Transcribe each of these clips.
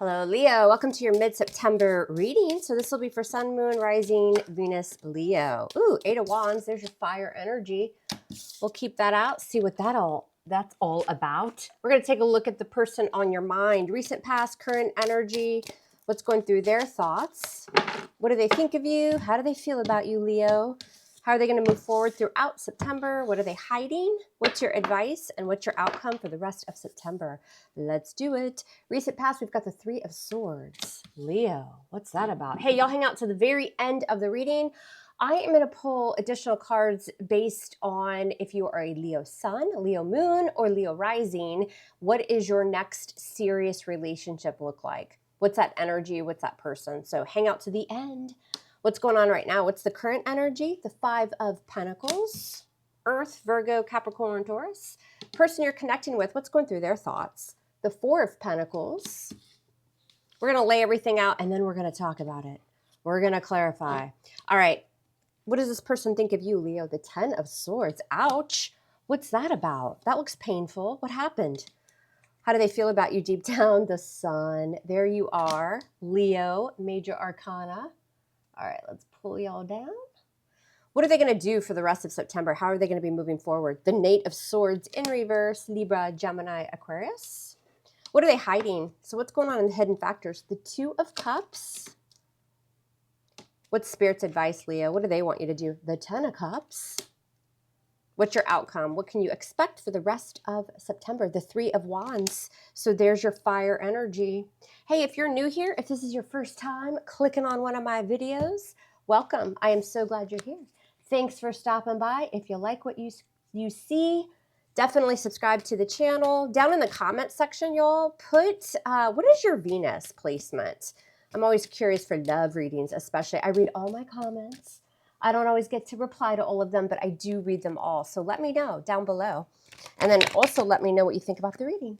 Hello, Leo. Welcome to your mid-September reading. So this will be for Sun, Moon, Rising, Venus, Leo. Ooh, Eight of Wands. There's your fire energy. We'll keep that out, see what that's all about. We're going to take a look at the person on your mind. Recent, past, current energy. What's going through their thoughts? What do they think of you? How do they feel about you, Leo? How are they going to move forward throughout September? What are they hiding? What's your advice? And what's your outcome for the rest of September? Let's do it. Recent past, we've got the Three of Swords. Leo, what's that about? Hey, y'all hang out to the very end of the reading. I am going to pull additional cards based on if you are a Leo sun, Leo moon, or Leo rising. What is your next serious relationship look like? What's that energy? What's that person? So hang out to the end. What's going on right now? What's the current energy? The Five of Pentacles, Earth, Virgo, Capricorn, Taurus. Person you're connecting with, what's going through their thoughts? The Four of Pentacles. We're going to lay everything out and then we're going to talk about it. We're going to clarify. All right. What does this person think of you, Leo? The Ten of Swords. Ouch. What's that about? That looks painful. What happened? How do they feel about you deep down? The Sun. There you are. Leo, Major Arcana. All right, let's pull y'all down. What are they going to do for the rest of September? How are they going to be moving forward? The Knight of Swords in reverse, Libra, Gemini, Aquarius. What are they hiding? So what's going on in the hidden factors? The Two of Cups. What's Spirit's advice, Leo? What do they want you to do? The Ten of Cups. What's your outcome? What can you expect for the rest of September? The Three of Wands. So there's your fire energy. Hey, if you're new here, if this is your first time clicking on one of my videos, welcome. I am so glad you're here. Thanks for stopping by. If you like what you see, definitely subscribe to the channel. Down in the comment section, y'all, put what is your Venus placement? I'm always curious for love readings, especially. I read all my comments. I don't always get to reply to all of them, but I do read them all. So let me know down below. And then also let me know what you think about the reading.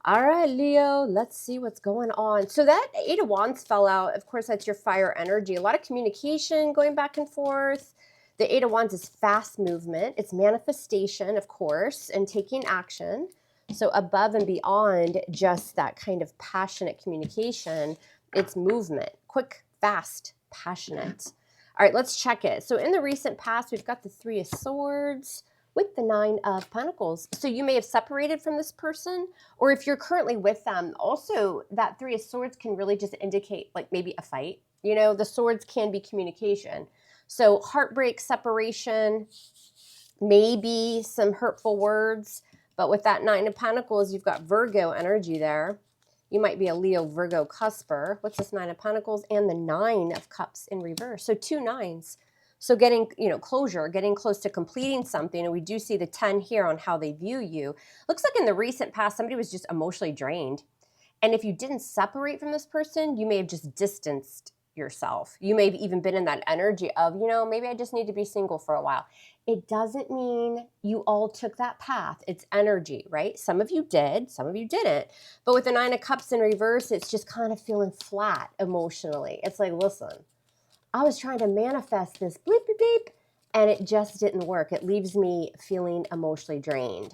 All right, Leo, let's see what's going on. So that Eight of Wands fell out. Of course, that's your fire energy. A lot of communication going back and forth. The Eight of Wands is fast movement. It's manifestation, of course, and taking action. So above and beyond just that kind of passionate communication, it's movement. Quick, fast, passionate. All right, let's check it. So in the recent past, we've got the Three of Swords with the Nine of Pentacles. So you may have separated from this person, or if you're currently with them, also that Three of Swords can really just indicate like maybe a fight. You know, the swords can be communication. So heartbreak, separation, maybe some hurtful words. But with that Nine of Pentacles, you've got Virgo energy there. You might be a Leo Virgo cusper. What's this Nine of Pentacles? And the Nine of Cups in reverse. So two nines. So getting, closure, getting close to completing something. And we do see the 10 here on how they view you. Looks like in the recent past, somebody was just emotionally drained. And if you didn't separate from this person, you may have just distanced yourself. You may have even been in that energy of, maybe I just need to be single for a while. It doesn't mean you all took that path. It's energy, right? Some of you did, some of you didn't. But with the Nine of Cups in reverse, it's just kind of feeling flat emotionally. It's like, listen, I was trying to manifest this bleep, bleep, bleep, and it just didn't work. It leaves me feeling emotionally drained.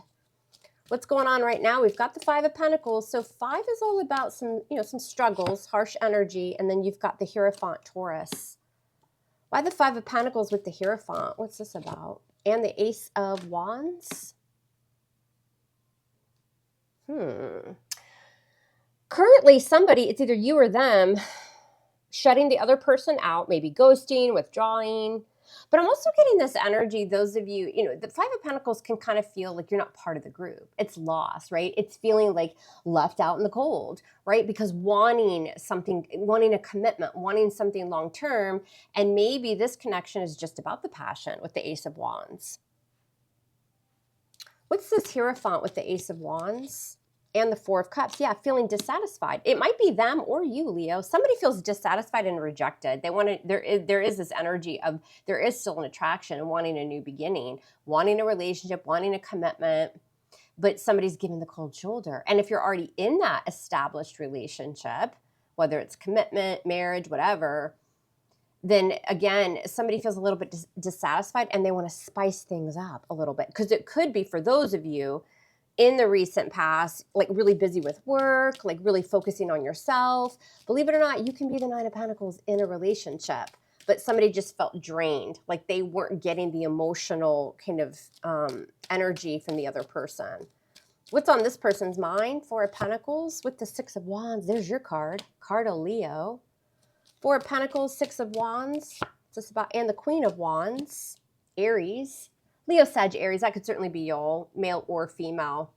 What's going on right now? We've got the Five of Pentacles. So five is all about some struggles, harsh energy, and then you've got the Hierophant Taurus. Why the Five of Pentacles with the Hierophant? What's this about? And the Ace of Wands? Currently, somebody, it's either you or them, shutting the other person out, maybe ghosting, withdrawing. But I'm also getting this energy, those of you, the Five of Pentacles can kind of feel like you're not part of the group. It's lost, right? It's feeling like left out in the cold, right? Because wanting something, wanting a commitment, wanting something long-term, and maybe this connection is just about the passion with the Ace of Wands. What's this Hierophant with the Ace of Wands? And the Four of Cups. Yeah, feeling dissatisfied. It might be them or you, Leo. Somebody feels dissatisfied and rejected. They want to, there is this energy of, there is still an attraction and wanting a new beginning, wanting a relationship, wanting a commitment, but somebody's giving the cold shoulder. And if you're already in that established relationship, whether it's commitment, marriage, whatever, then again, somebody feels a little bit dissatisfied and they want to spice things up a little bit. Because it could be for those of you, in the recent past, like really busy with work, like really focusing on yourself. Believe it or not, you can be the Nine of Pentacles in a relationship, but somebody just felt drained, like they weren't getting the emotional kind of energy from the other person. What's on this person's mind? Four of Pentacles with the Six of Wands. There's your card, card of Leo. Four of Pentacles, Six of Wands, just about, and the Queen of Wands, Aries. Leo, Sag, Aries, that could certainly be y'all, male or female.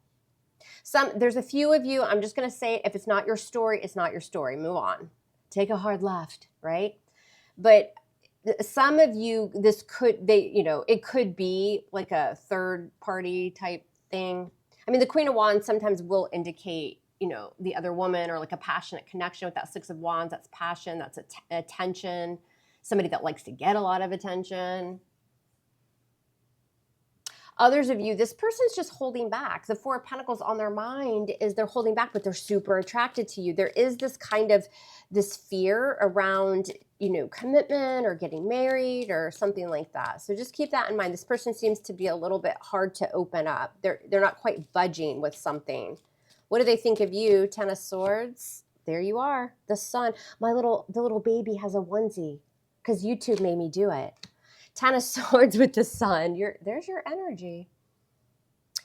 There's a few of you, I'm just going to say, if it's not your story, it's not your story. Move on. Take a hard left, right? But some of you, it could be like a third party type thing. I mean, the Queen of Wands sometimes will indicate, the other woman, or like a passionate connection with that Six of Wands. That's passion, that's attention, somebody that likes to get a lot of attention. Others of you, this person's just holding back. The Four of Pentacles on their mind is they're holding back, but they're super attracted to you. There is this kind of this fear around, commitment or getting married or something like that. So just keep that in mind. This person seems to be a little bit hard to open up. They're not quite budging with something. What do they think of you? Ten of Swords. There you are. The Sun. The little baby has a onesie because YouTube made me do it. Ten of Swords with the Sun. There's your energy.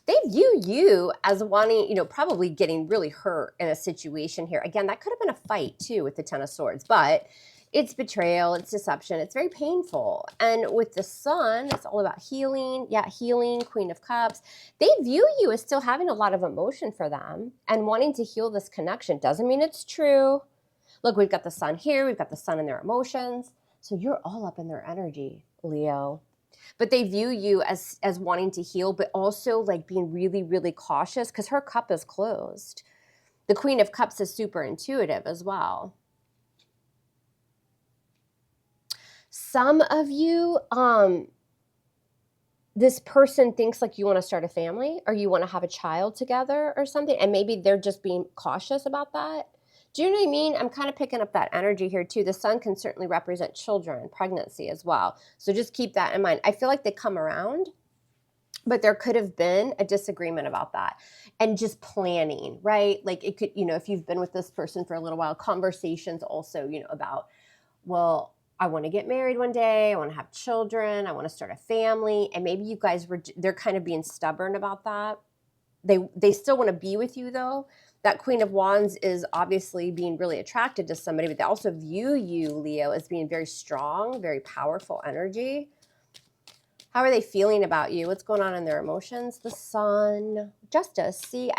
They view you as wanting, probably getting really hurt in a situation here. Again, that could have been a fight too with the Ten of Swords, but it's betrayal, it's deception, it's very painful. And with the Sun, it's all about healing. Yeah, healing, Queen of Cups. They view you as still having a lot of emotion for them and wanting to heal this connection. Doesn't mean it's true. Look, we've got the Sun here. We've got the Sun in their emotions. So you're all up in their energy, Leo. But they view you as wanting to heal, but also like being really, really cautious because her cup is closed. The Queen of Cups is super intuitive as well. Some of you, this person thinks like you want to start a family or you want to have a child together or something, and maybe they're just being cautious about that. Do you know what I mean? I'm kind of picking up that energy here too. The Sun can certainly represent children, pregnancy as well. So just keep that in mind. I feel like they come around, but there could have been a disagreement about that. And just planning, right? Like it could, if you've been with this person for a little while, conversations also, about, well, I want to get married one day. I want to have children. I want to start a family. And maybe you guys they're kind of being stubborn about that. They still want to be with you though. That Queen of Wands is obviously being really attracted to somebody, but they also view you, Leo, as being very strong, very powerful energy. How are they feeling about you? What's going on in their emotions? The Sun, Justice. See,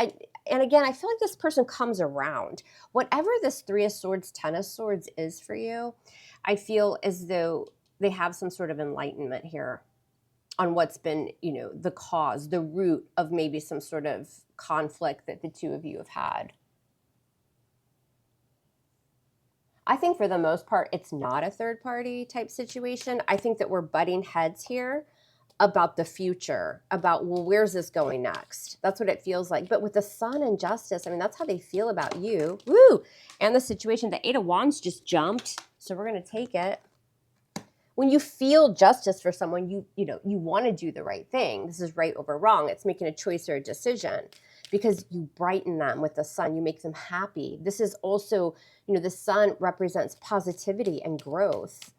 and again, I feel like this person comes around. Whatever this Three of Swords, Ten of Swords is for you, I feel as though they have some sort of enlightenment here on what's been, the cause, the root of maybe some sort of conflict that the two of you have had. I think for the most part, it's not a third party type situation. I think that we're butting heads here about the future, about, well, where's this going next? That's what it feels like. But with the Sun and Justice, I mean, that's how they feel about you. Woo! And the situation, the Eight of Wands just jumped. So we're going to take it. When you feel justice for someone, you want to do the right thing. This is right over wrong. It's making a choice or a decision because you brighten them with the Sun. You make them happy. This is also, the Sun represents positivity and growth.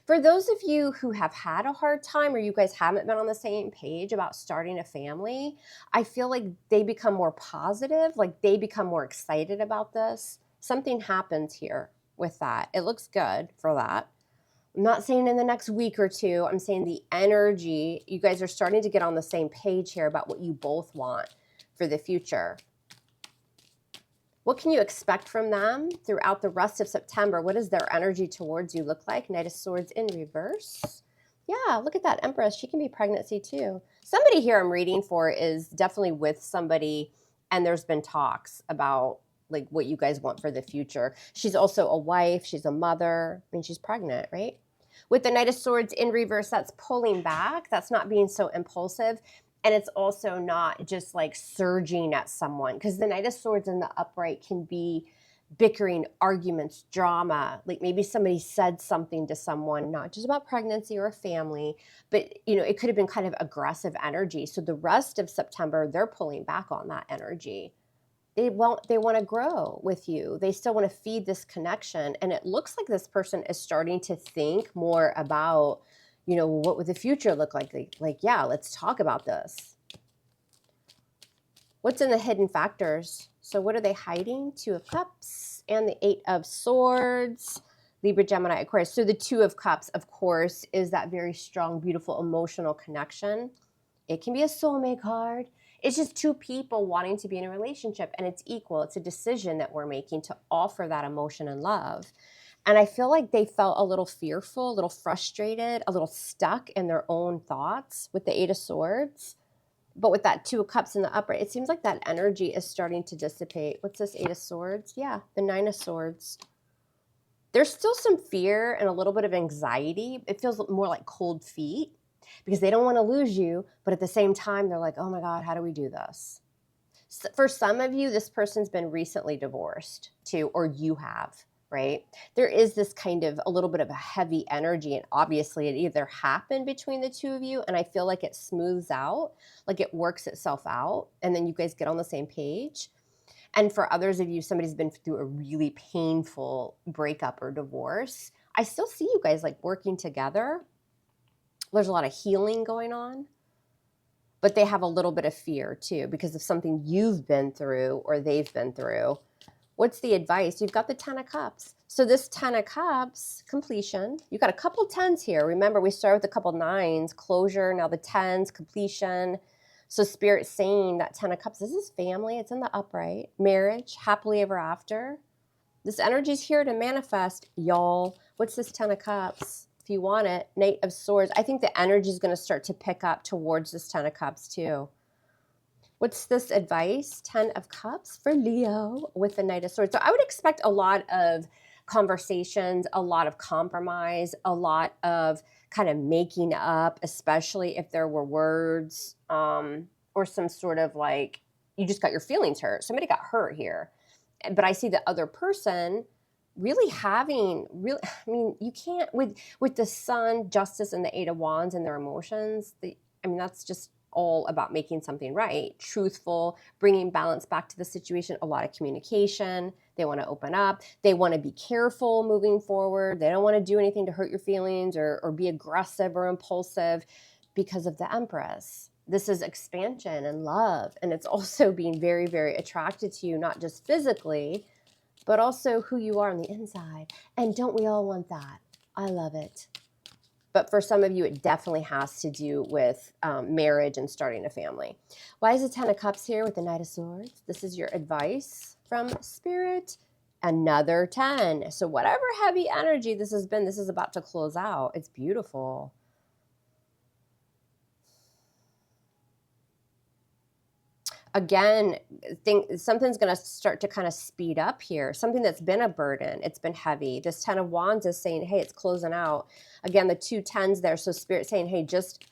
For those of you who have had a hard time or you guys haven't been on the same page about starting a family, I feel like they become more positive, like they become more excited about this. Something happens here with that. It looks good for that. I'm not saying in the next week or two. I'm saying the energy, you guys are starting to get on the same page here about what you both want for the future. What can you expect from them throughout the rest of September? What does their energy towards you look like? Knight of Swords in reverse. Yeah, look at that Empress. She can be pregnancy too. Somebody here I'm reading for is definitely with somebody, and there's been talks about like what you guys want for the future. She's also a wife. She's a mother. I mean, she's pregnant, right? With the Knight of Swords in reverse, that's pulling back. That's not being so impulsive. And it's also not just like surging at someone, because the Knight of Swords in the upright can be bickering, arguments, drama. Like maybe somebody said something to someone, not just about pregnancy or a family, but it could have been kind of aggressive energy. So the rest of September, they're pulling back on that energy. They want to grow with you. They still want to feed this connection. And it looks like this person is starting to think more about, what would the future look like? Like, yeah, let's talk about this. What's in the hidden factors? So what are they hiding? Two of Cups and the Eight of Swords. Libra, Gemini, Aquarius. So the Two of Cups, of course, is that very strong, beautiful, emotional connection. It can be a soulmate card. It's just two people wanting to be in a relationship, and it's equal. It's a decision that we're making to offer that emotion and love. And I feel like they felt a little fearful, a little frustrated, a little stuck in their own thoughts with the Eight of Swords. But with that Two of Cups in the upright, it seems like that energy is starting to dissipate. What's this Eight of Swords? Yeah, the Nine of Swords. There's still some fear and a little bit of anxiety. It feels more like cold feet because they don't want to lose you. But at the same time, they're like, oh my God, how do we do this? So for some of you, this person's been recently divorced too, or you have. Right? There is this kind of a little bit of a heavy energy, and obviously it either happened between the two of you, and I feel like it smooths out, like it works itself out, and then you guys get on the same page. And for others of you, somebody's been through a really painful breakup or divorce. I still see you guys like working together. There's a lot of healing going on, but they have a little bit of fear too because of something you've been through or they've been through. What's the advice? You've got the Ten of Cups. So this Ten of Cups, completion. You've got a couple tens here. Remember, we started with a couple nines, closure, now the tens, completion. So Spirit's saying that Ten of Cups, this is family. It's in the upright. Marriage, happily ever after. This energy's here to manifest, y'all. What's this Ten of Cups? If you want it, Knight of Swords. I think the energy is going to start to pick up towards this Ten of Cups too. What's this advice? 10 of Cups for Leo with the Knight of Swords. So I would expect a lot of conversations, a lot of compromise, a lot of kind of making up, especially if there were words or some sort of like, you just got your feelings hurt. Somebody got hurt here. But I see the other person really having, you can't, with the Sun, Justice, and the Eight of Wands and their emotions, that's just all about making something right, truthful, bringing balance back to the situation, a lot of communication. They want to open up. They want to be careful moving forward. They don't want to do anything to hurt your feelings or be aggressive or impulsive because of the Empress. This is expansion and love. And it's also being very, very attracted to you, not just physically, but also who you are on the inside. And don't we all want that? I love it. But for some of you, it definitely has to do with marriage and starting a family. Why is the Ten of Cups here with the Knight of Swords? This is your advice from Spirit. Another 10. So whatever heavy energy this has been, this is about to close out. It's beautiful. Again, something's going to start to kind of speed up here. Something that's been a burden. It's been heavy. This 10 of Wands is saying, hey, it's closing out. Again, the two tens there. So Spirit saying, hey, just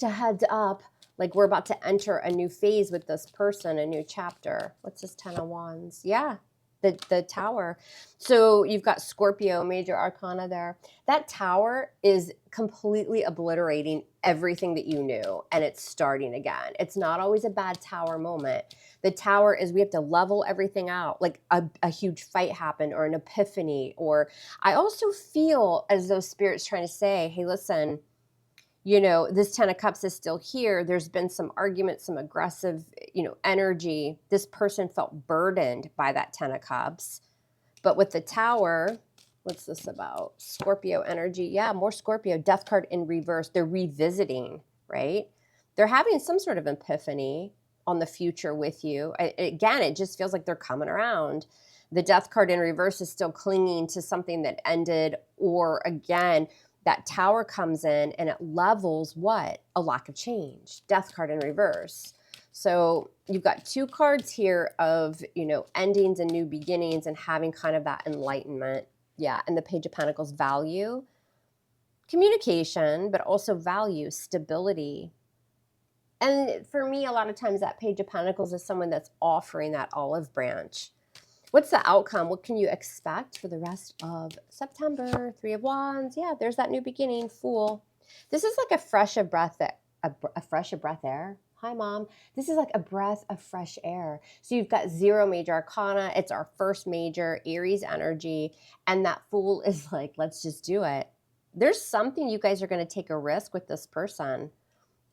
a heads up. Like we're about to enter a new phase with this person, a new chapter. What's this 10 of Wands? Yeah, the Tower. So you've got Scorpio, major arcana there. That Tower is completely obliterating everything that you knew, and it's starting again. It's not always a bad Tower moment. The Tower is we have to level everything out, like a huge fight happened or an epiphany. Or I also feel as though Spirit's trying to say, hey, listen, this 10 of Cups is still here. There's been some argument, some aggressive, energy. This person felt burdened by that 10 of Cups. But with the Tower, what's this about? Scorpio energy. Yeah, more Scorpio. Death card in reverse. They're revisiting, right? They're having some sort of epiphany on the future with you. Again, it just feels like they're coming around. The Death card in reverse is still clinging to something that ended, or again, that Tower comes in and it levels what? A lack of change. Death card in reverse. So you've got two cards here of, endings and new beginnings and having kind of that enlightenment. Yeah, and the Page of Pentacles, value, communication, but also value, stability. And for me, a lot of times that Page of Pentacles is someone that's offering that olive branch. What's the outcome? What can you expect for the rest of September? Three of Wands. Yeah, there's that new beginning. Fool. This is like a fresh of breath, a fresh of breath air. Hi, Mom. This is like a breath of fresh air. So you've got 0 major arcana. It's our first major Aries energy. And that Fool is like, let's just do it. There's something you guys are going to take a risk with this person.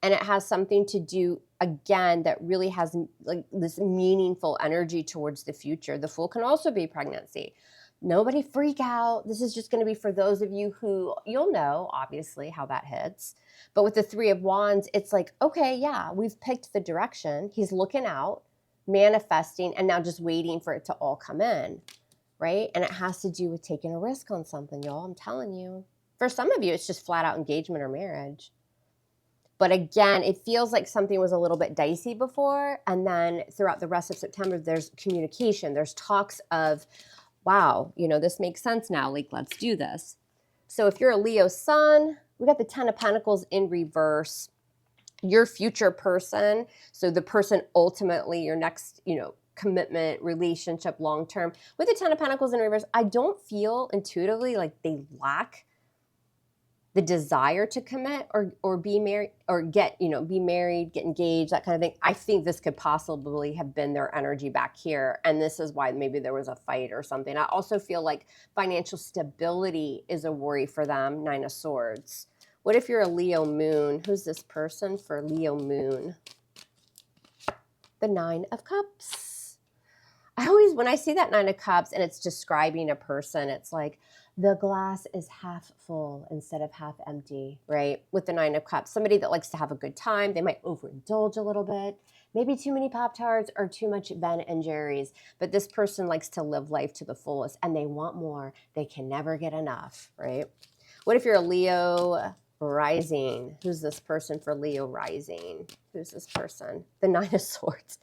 And it has something to do, again, that really has like this meaningful energy towards the future. The Fool can also be pregnancy. Nobody freak out. This is just going to be for those of you who, you'll know, obviously, how that hits. But with the Three of Wands, it's like, okay, yeah, we've picked the direction. He's looking out, manifesting, and now just waiting for it to all come in, right? And it has to do with taking a risk on something, y'all. I'm telling you. For some of you, it's just flat out engagement or marriage. But again, it feels like something was a little bit dicey before. And then throughout the rest of September, there's communication. There's talks of, wow, you know, this makes sense now. Like, let's do this. So if you're a Leo sun, we got the 10 of Pentacles in reverse. Your future person, so the person ultimately, your next, you know, commitment, relationship, long-term. With the 10 of Pentacles in reverse, I don't feel intuitively like they lack the desire to commit or be married or get, you know, be married, get engaged, that kind of thing. I think this could possibly have been their energy back here. And this is why maybe there was a fight or something. I also feel like financial stability is a worry for them. 9 of Swords. What if you're a Leo moon? Who's this person for Leo moon? The 9 of Cups. I always, when I see that 9 of Cups and it's describing a person, it's like, the glass is half full instead of half empty, right? With the 9 of Cups, somebody that likes to have a good time. They might overindulge a little bit, maybe too many Pop-Tarts or too much Ben and Jerry's. But this person likes to live life to the fullest and they want more. They can never get enough, right? What if you're a Leo rising? Who's this person for Leo rising? Who's this person? The 9 of Swords.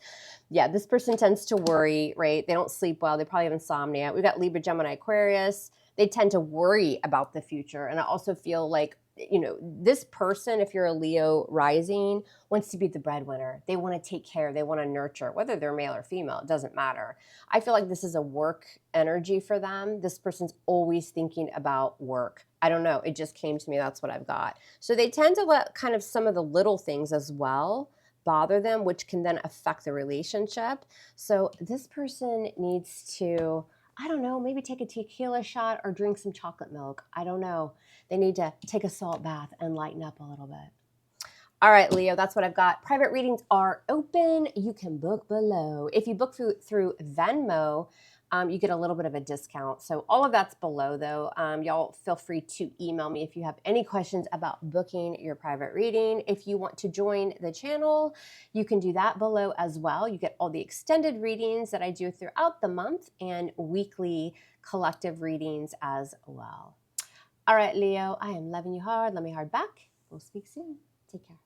Yeah, this person tends to worry, right? They don't sleep well. They probably have insomnia. We've got Libra, Gemini, Aquarius. They tend to worry about the future. And I also feel like, you know, this person, if you're a Leo rising, wants to be the breadwinner. They want to take care. They want to nurture, whether they're male or female, it doesn't matter. I feel like this is a work energy for them. This person's always thinking about work. I don't know. It just came to me. That's what I've got. So they tend to let kind of some of the little things as well bother them, which can then affect the relationship. So this person needs to, I don't know, maybe take a tequila shot or drink some chocolate milk. I don't know. They need to take a salt bath and lighten up a little bit. All right, Leo, that's what I've got. Private readings are open. You can book below. If you book through Venmo, you get a little bit of a discount. So all of that's below, though. Y'all feel free to email me if you have any questions about booking your private reading. If you want to join the channel, you can do that below as well. You get all the extended readings that I do throughout the month and weekly collective readings as well. All right, Leo, I am loving you hard. Love me hard back. We'll speak soon. Take care.